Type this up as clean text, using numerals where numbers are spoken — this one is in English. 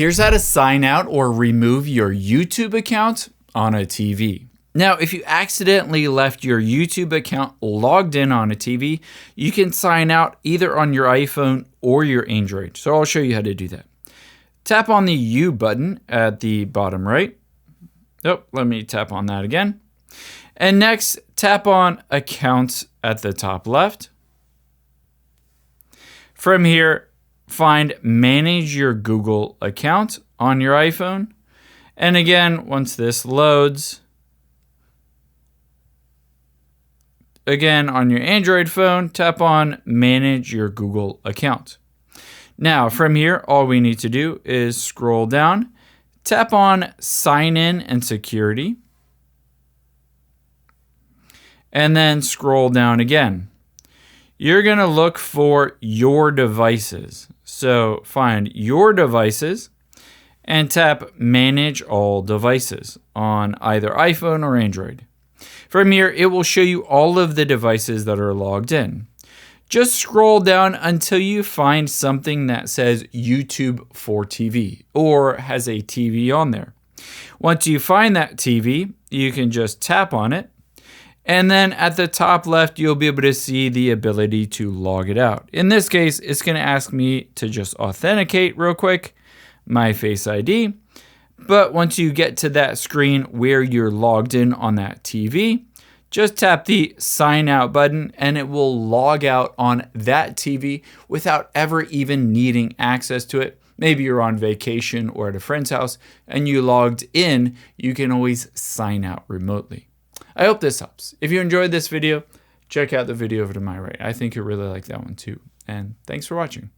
Here's how to sign out or remove your YouTube account on a TV. Now, if you accidentally left your YouTube account logged in on a TV, you can sign out either on your iPhone or your Android. So I'll show you how to do that. Tap on the U button at the bottom right. Oh, let me tap on that again. And next, tap on Accounts at the top left. From here, find Manage Your Google Account on your iPhone. And again, once this loads, again on your Android phone, tap on Manage Your Google Account. Now, from here, all we need to do is scroll down, tap on Sign In and Security, and then scroll down again. You're going to look for Your Devices. So find Your Devices and tap Manage All Devices on either iPhone or Android. From here, it will show you all of the devices that are logged in. Just scroll down until you find something that says YouTube for TV or has a TV on there. Once you find that TV, you can just tap on it. And then at the top left, you'll be able to see the ability to log it out. In this case, it's going to ask me to just authenticate real quick, my Face ID. But once you get to that screen where you're logged in on that TV, just tap the Sign Out button and it will log out on that TV without ever even needing access to it. Maybe you're on vacation or at a friend's house and you logged in, you can always sign out remotely. I hope this helps. If you enjoyed this video, check out the video over to my right. I think you'll really like that one too. And thanks for watching.